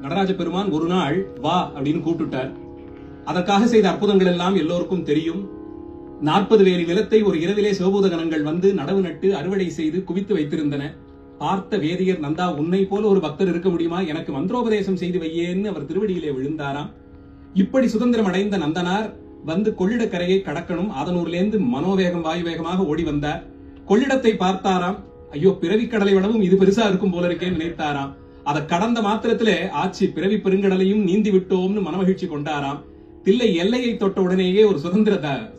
நடராஜ பெருமான் ஒரு நாள் வா அப்படின்னு கூப்பிட்டுட்டார். அதற்காக செய்த அற்புதங்கள் எல்லாம் எல்லோருக்கும் தெரியும். 40 வேலி நிலத்தை ஒரு இரவிலே சிவபூத கணங்கள் வந்து நடவு நட்டு அறுவடை செய்து குவித்து வைத்திருந்தன. பார்த்த வேதியர், நந்தா உன்னை போல ஒரு பக்தர் இருக்க முடியுமா, எனக்கு மந்திரோபதேசம் செய்து வையேன்னு அவர் திருவடியிலே விழுந்தாராம். இப்படி சுதந்திரம் அடைந்த நந்தனார் வந்து கொள்ளிடக்கரையை கடக்கணும். ஆதனூர்லேருந்து மனோவேகம் வாயுவேகமாக ஓடி வந்தார். கொள்ளிடத்தை பார்த்தாராம். ஐயோ, பிறவி கடலை விடவும் இது பெருசா இருக்கும் போல இருக்கேன்னு நினைத்தாராம். அதை கடந்த மாத்திரத்திலே ஆட்சி பிறவி பெருங்கடலையும் நீந்தி விட்டோம்னு மனமகிழ்ச்சி கொண்டாராம். தில்லை எல்லையை தொட்ட உடனேயே ஒரு சுதந்திர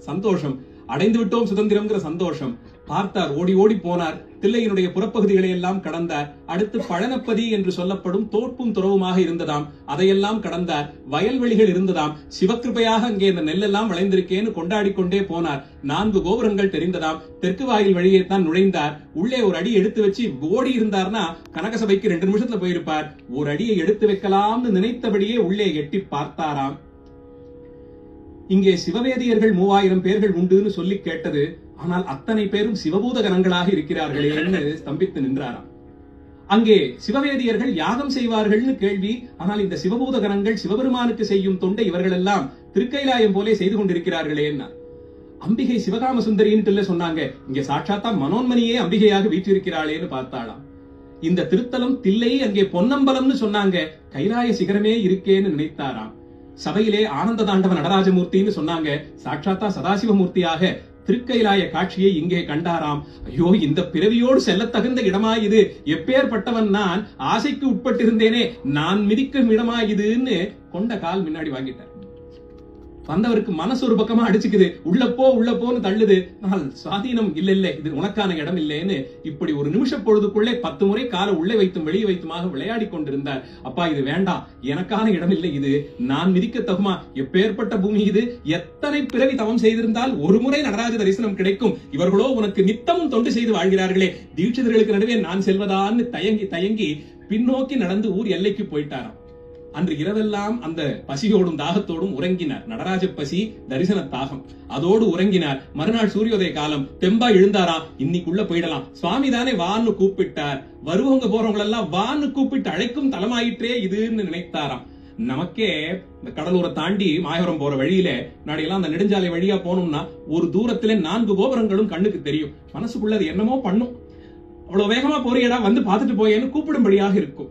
சந்தோஷம், அடைந்து விட்டோம் சுதந்திரம்ங்கிற சந்தோஷம். பார்த்தார், ஓடி ஓடி போனார். தில்லையினுடைய புறப்பகுதிகளை எல்லாம் கடந்தார். அடுத்து பழனப்பதி என்று சொல்லப்படும் தோப்பும் துறவுமாக இருந்ததாம், அதையெல்லாம் கடந்தார். வயல்வெளிகள் இருந்ததாம். சிவகிருபையாக அங்கே இந்த நெல்லெல்லாம் விளைந்திருக்கேன்னு கொண்டாடி கொண்டே போனார். 4 கோபுரங்கள் தெரிந்ததாம். தெற்கு வாயில் வழியே தான் நுழைந்தார். உள்ளே ஒரு அடி எடுத்து வச்சு ஓடி இருந்தார்னா கனகசபைக்கு 2 நிமிஷத்துல போயிருப்பார். ஒரு அடியை எடுத்து வைக்கலாம்னு நினைத்தபடியே உள்ளே எட்டி பார்த்தாராம். இங்கே சிவவேதியர்கள் 3000 பேர்கள் உண்டுன்னு சொல்லி கேட்டது. ஆனால் அத்தனை பேரும் சிவபூத கணங்களாக இருக்கிறார்களேன்னு ஸ்தம்பித்து நின்றாராம். அங்கே சிவவேதியர்கள் யாகம் செய்வார்கள்னு கேள்வி. ஆனால் இந்த சிவபூத கணங்கள் சிவபெருமானுக்கு செய்யும் தொண்டை இவர்கள் எல்லாம் திருக்கைலாயம் போலே செய்து கொண்டிருக்கிறார்களேன்னா. அம்பிகை சிவகாம சுந்தரின்னு சொன்னாங்க. இங்க சாட்சாத்தா மனோன்மணியே அம்பிகையாக வீற்றிருக்கிறாளேன்னு பார்த்தாளாம். இந்த திருத்தலம் தில்லை, அங்கே பொன்னம்பலம்னு சொன்னாங்க. கைலாய சிகரமே இருக்கேன்னு நினைத்தாராம். சபையிலே ஆனந்த தாண்டவ நடராஜமூர்த்தின்னு சொன்னாங்க. சாட்சாத்தா சதாசிவமூர்த்தியாக திருக்கைலாய காட்சியை இங்கே கண்டாராம். ஐயோ, இந்த பிறவியோடு செல்ல தகுந்த இடமா இது, எப்பேற்பட்டவன் நான், ஆசைக்கு உட்பட்டிருந்தேனே, நான் மிதிக்கும் இடமா இதுன்னு கொண்ட கால் முன்னாடி வாங்கிட்டார். வந்தவருக்கு மனசு ஒரு பக்கமா அடிச்சுக்குது. உள்ள போன்னு தள்ளுது. ஆனால் சுவாதீனம் இல்ல, இது உனக்கான இடம் இல்லைன்னு இப்படி ஒரு நிமிஷ பொழுதுக்குள்ளே 10 முறை காலை உள்ளே வைத்தும் வெளியே வைத்துமாக விளையாடி கொண்டிருந்தார். அப்பா, இது வேண்டாம், எனக்கான இடம் இல்லை, இது நான் மிதிக்க தகுமா, எப்பேற்பட்ட பூமி இது, எத்தனை பிறவி தவம் செய்திருந்தால் ஒரு முறை நடராஜ தரிசனம் கிடைக்கும், இவர்களோ உனக்கு நித்தமும் தொண்டு செய்து வாழ்கிறார்களே, தீட்சிதர்களுக்கு நடுவே நான் செல்வதான்னு தயங்கி பின்னோக்கி நடந்து ஊர் எல்லைக்கு போயிட்டாராம். அன்று இரவெல்லாம் அந்த பசியோடும் தாகத்தோடும் உறங்கினார். நடராஜ பசி, தரிசன தாகம், அதோடு உறங்கினார். மறுநாள் சூரியோதய காலம், தெம்பா எழுந்தாரா. இன்னைக்குள்ள போயிடலாம், சுவாமி தானே வான்னு கூப்பிட்டார். வருவங்க போறவங்க எல்லாம் வான்னு கூப்பிட்டு அழைக்கும் தலமாயிற்றே இதுன்னு நினைத்தாராம். நமக்கே இந்த கடலூரை தாண்டி மாயவரம் போற வழியில நாடையெல்லாம் அந்த நெடுஞ்சாலை வழியா போனோம்னா ஒரு தூரத்திலே 4 கோபுரங்களும் கண்ணுக்கு தெரியும். மனசுக்குள்ள அது என்னமோ பண்ணும். அவ்வளவு வேகமா போறியடா, வந்து பார்த்துட்டு போயேன்னு கூப்பிடும்படியாக இருக்கும்.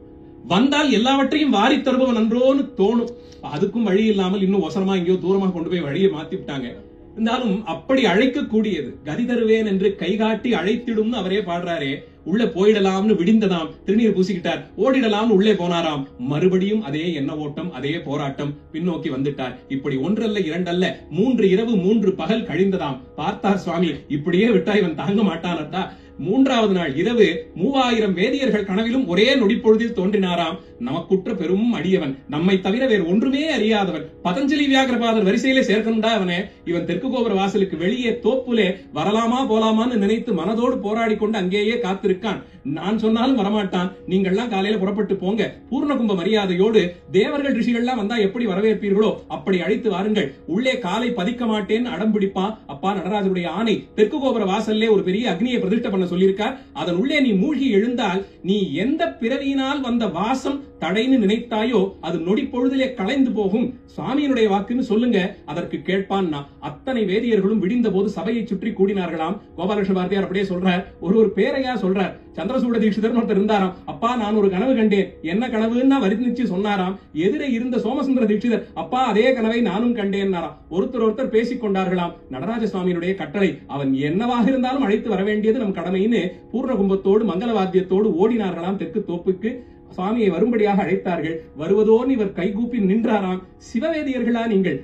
வந்தால் எல்லாவற்றையும் வாரி தருபவன் நன்றோன்னு தோணும். அதுக்கும் வழி இல்லாமல் இன்னும் ஒசரமா எங்கேயோ தூரமா கொண்டு போய் வழியை மாத்தி விட்டாங்க. இருந்தாலும் அப்படி அழைக்க கூடியது. கதி தருவேன் என்று கைகாட்டி அழைத்திடும் அவரே பாடுறாரே. உள்ள போயிடலாம்னு விடிந்ததாம், திருநீர் பூசிக்கிட்டார். ஓடிடலாம்னு உள்ளே போனாராம். மறுபடியும் அதே எண்ண ஓட்டம், அதே போராட்டம். பின்னோக்கி வந்துட்டார். இப்படி 1 அல்ல 2 அல்ல 3 இரவு 3 பகல் கழிந்ததாம். பார்த்தார் சுவாமி, இப்படியே விட்டா இவன் தாங்க மாட்டானட்டா. 3வது நாள் இரவு 3000 வேதியர்கள் கனவிலும் ஒரே நொடிப்பொழுதில் தோன்றினாராம். நமக்குற்ற பெரும் அடியவன், நம்மை தவிர வேறு ஒன்றுமே அறியாதவன், பதஞ்சலி வியாகரபாதர் வரிசையிலே சேர்க்கணும்டா அவனே. இவன் தெற்கு கோபுர வாசலுக்கு வெளியே தோப்புலே வரலாமா போலாமான்னு நினைத்து மனதோடு போராடி கொண்டு அங்கேயே காத்திருக்கான். நான் சொன்னாலும் வரமாட்டான். நீங்கள்லாம் காலையில புறப்பட்டு போங்க. பூர்ணகும்ப மரியாதையோடு தேவர்கள் ரிஷிகள்லாம் வந்தா எப்படி வரவேற்பீர்களோ அப்படி அழைத்து வாருங்கள். உள்ளே காலை பதிக்க மாட்டேன்னு அடம் பிடிப்பான். அப்பா, நடராஜருடைய ஆணை, தெற்கு கோபுர வாசல்லே ஒரு பெரிய அக்னியை பிரதிஷ்டை பண்ண சொல்லியிருக்கார். அதன் உள்ளே நீ மூழ்கி எழுந்தால் நீ எந்த பிறவியினால் வந்த வாசம் தடைன்னு நினைத்தாயோ அது நொடி பொழுதிலே கலைந்து போகும். சுவாமியினுடைய வாக்குன்னு சொல்லுங்க, அதற்கு கேட்பான். அத்தனை வேதியர்களும் விடிந்த போது சபையை சுற்றி கூடினார்களாம். கோபாலகிருஷ்ண பாரதியார் அப்படியே சொல்றார். ஒரு பேரையா சொல்றார். சந்திரசூட தீட்சிதர் ஒருத்தர் இருந்தாராம். அப்பா, நான் ஒரு கனவு கண்டேன். என்ன கனவுன்னா வர்ணிச்சு சொன்னாராம். எதிரே இருந்த சோமசுந்தர தீட்சிதர், அப்பா அதே கனவை நானும் கண்டேன்னாராம். ஒருத்தர் பேசிக் கொண்டார்களாம். நடராஜ சுவாமியினுடைய கட்டளை, அவன் என்னவாக இருந்தாலும் அழைத்து வர வேண்டியது நம் கடமைன்னு பூர்ண கும்பத்தோடு மங்களவாத்தியத்தோடு ஓடினார்களாம் தெற்கு தோப்புக்கு. சுவாமியை வரும்படியாக அழைத்தார்கள். வருவதோன்னு இவர் கைகூப்பி நின்றாராம். சிவவேதியர்களா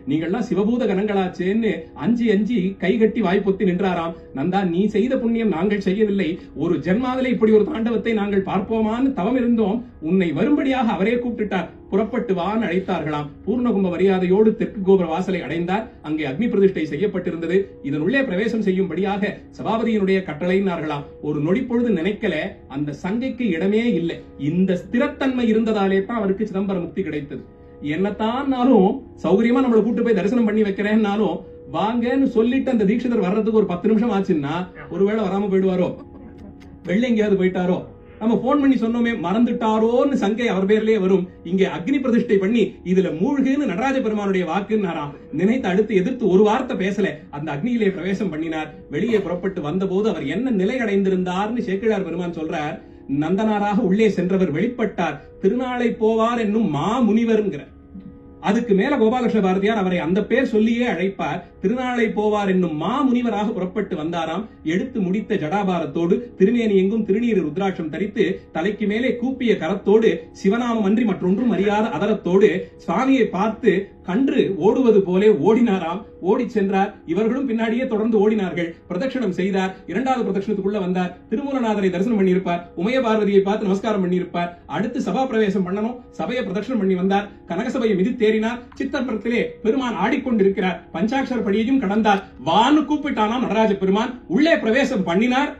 நீங்கள்லாம் சிவபூத கணங்களாச்சேன்னு அஞ்சி கைகட்டி வாய்ப்பொத்தி நின்றாராம். நந்தா, நீ செய்த புண்ணியம் நாங்கள் செய்யவில்லை. ஒரு ஜென்மாவிலே இப்படி ஒரு தாண்டவத்தை நாங்கள் பார்ப்போமான்னு தவம் இருந்தோம். உன்னை வரும்படியாக அவரே கூப்பிட்டுட்டார். புறப்பட்டு வான்னு அழைத்தார்களாம். பூர்ணகும்ப மரியாதையோடு தெற்கு கோபுர வாசலை அடைந்தார். அங்கே அக்னி பிரதிஷ்டை செய்யப்பட்டிருந்தது. இதனுள்ளே பிரவேசம் செய்யும்படியாக சபாபதியினுடைய கட்டளைனார்களாம். ஒரு நொடி பொழுது நினைக்கல, அந்த சங்கைக்கு இடமே இல்லை. இந்த ஸ்திரத்தன்மை இருந்ததாலே தான் அவருக்கு சிதம்பர முக்தி கிடைத்தது. என்னத்தான்னாலும் சௌகரியமா நம்மளை கூட்டு போய் தரிசனம் பண்ணி வைக்கிறேன்னாலும் வாங்கன்னு சொல்லிட்டு அந்த தீட்சிதர் வர்றதுக்கு ஒரு 10 நிமிஷம் ஆச்சுன்னா ஒருவேளை வராம போயிடுவாரோ, வெள்ளை எங்கேயாவது போயிட்டாரோ, நம்ம போன் பண்ணி சொன்னோமே மறந்துட்டாரோன்னு சங்கை அவர் பேர்லயே வரும். இங்கே அக்னி பிரதிஷ்டை பண்ணி இதுல மூழ்குன்னு நடராஜ பெருமானுடைய வாக்குன்னாராம். நினைத்து அடுத்து எதிர்த்து ஒரு வார்த்தை பேசல, அந்த அக்னியிலே பிரவேசம் பண்ணினார். வெளியே புறப்பட்டு வந்த போது அவர் என்ன நிலை அடைந்திருந்தார்னு சேக்கிழார் பெருமான் சொல்றார். நந்தனாராக உள்ளே சென்றவர் வெளிப்பட்டார், திருநாளை போவார் என்னும் மாமுனிவர்ங்கிற. அதுக்கு மேல கோபாலகிருஷ்ண பாரதியார் அவரை அந்த பேர் சொல்லியே அழைப்பார். திருநாளை போவார் என்னும் மாமுனிவராக புறப்பட்டு வந்தாராம். எடுத்து முடித்த ஜடாபாரத்தோடு, திருமேனி எங்கும் திருநீர் ருத்ராட்சம் தரித்து, தலைக்கு மேலே கூப்பிய கரத்தோடு, சிவநாமம் அன்றி மற்றொன்றும் அறியாத அதரத்தோடு சுவாமியை பார்த்து கன்று ஓடுவது போலே ஓடினாராம். ஓடி சென்றார். இவர்களும் பின்னாடியே தொடர்ந்து ஓடினார்கள். பிரதட்சணம் செய்தார். இரண்டாவது பிரதட்சணத்துக்குள்ள வந்தார். திருமூலநாதரை தரிசனம் பண்ணியிருப்பார். உமைய பார்வதியை பார்த்து நமஸ்காரம் பண்ணியிருப்பார். அடுத்து சபா பிரவேசம் பண்ணணும். சபையை பிரதட்சணம் பண்ணி வந்தார். கனகசபையை மிதித்தேறினார். சித்தம்பரத்திலே பெருமான் ஆடிக்கொண்டிருக்கிறார். பஞ்சாட்சர படியையும் கடந்தார். வான்னு கூப்பிட்டானாம் நடராஜ பெருமான். உள்ளே பிரவேசம் பண்ணினார்.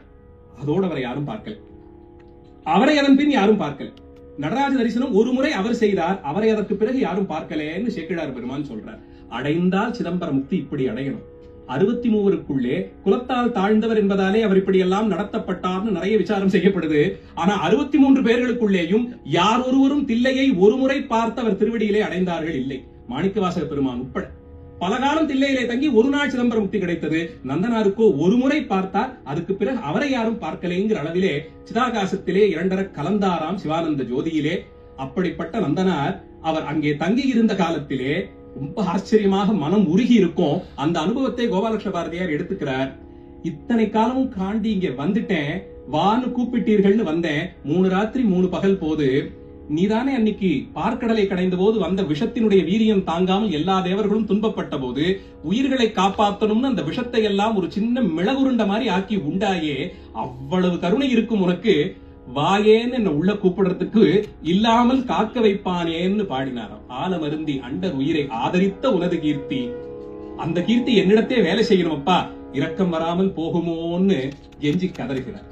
அதோடு அவரை யாரும் பார்க்கல. அவரை அதன் பின் யாரும் பார்க்கல. நடராஜ தரிசனம் ஒரு முறை அவர் செய்தார். அவரை அதற்கு பிறகு யாரும் பார்க்கலன்னு சேக்கிழார் பெருமான் சொல்றார். அடைந்தால் சிதம்பர முக்தி இப்படி அடையணும். 63 குலத்தால் தாழ்ந்தவர் என்பதாலே அவர் இப்படி எல்லாம் நடத்தப்பட்டார்னு நிறைய விசாரம் செய்யப்படுது. ஆனா 63 பேர்களுக்குள்ளேயும் யார் ஒருவரும் தில்லையை ஒரு முறை பார்த்து அவர் திருவடியிலே அடைந்தார்கள் இல்லை. மாணிக்கவாசக பெருமான் உட்பட பல காலம் தில்லையிலே தங்கி ஒரு நாள் சிதம்பர முக்தி கிடைத்தது. நந்தனாருக்கோ ஒரு முறை பார்த்தார். அதுக்கு பிறகு அவரை யாரும் பார்க்கலைங்கிற அளவிலே சிதாகாசத்திலே இரண்டர கலந்தாராம் சிவானந்த ஜோதியிலே. அப்படிப்பட்ட நந்தனார் அவர் அங்கே தங்கி இருந்த காலத்திலே ரொம்ப ஆச்சரியமாக மனம் உருகி இருக்கும். அந்த அனுபவத்தை கோபாலகிருஷ்ண பாரதியார் எடுத்துக்கிறார். இத்தனை காலமும் காண்டி இங்க வந்துட்டேன், வான்னு கூப்பிட்டீர்கள்னு வந்தேன். 3 ராத்திரி 3 பகல் போது நீதானே அன்னைக்கு பார்க்கடலை கடைந்த போது வந்த விஷத்தினுடைய வீரியம் தாங்காமல் எல்லா தேவர்களும் துன்பப்பட்ட போது உயிர்களை காப்பாற்றணும்னு அந்த விஷத்தை எல்லாம் ஒரு சின்ன மிளகுருண்ட மாதிரி ஆக்கி உண்டாயே, அவ்வளவு கருணை இருக்கும் உனக்கு, வாயேன்னு என்ன உள்ள கூப்பிடுறதுக்கு இல்லாமல் காக்க வைப்பானேன்னு பாடினாராம். ஆலமருந்தி அண்டர் உயிரை ஆதரித்த உனது கீர்த்தி, அந்த கீர்த்தி என்னிடத்தே வேலை செய்யணும் அப்பா, இரக்கம் வராமல் போகுமோன்னு எஞ்சி கதறுகிறார்.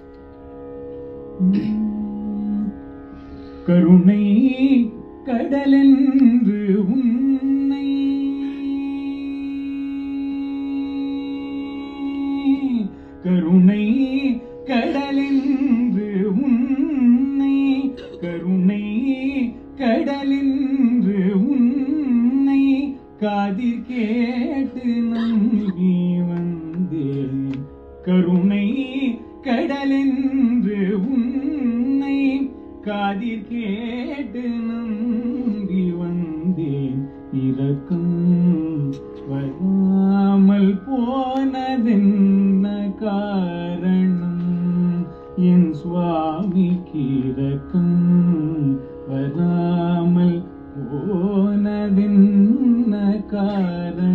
கருணை கடலென்று உன்னை கருணை கடலென்று உன்னை கருணை கடலென்று உன்னை காதில் கேட்டு நம்பி வந்தேன். கருணை கடலென்று உன்னை காதில் கேட்டு நம்பி வந்தேன். இரக்கம் வராமல் போனதென்ன காரணம்? என் சுவாமிக்கு இரக்கம் வராமல் போனதென்ன காரணம்?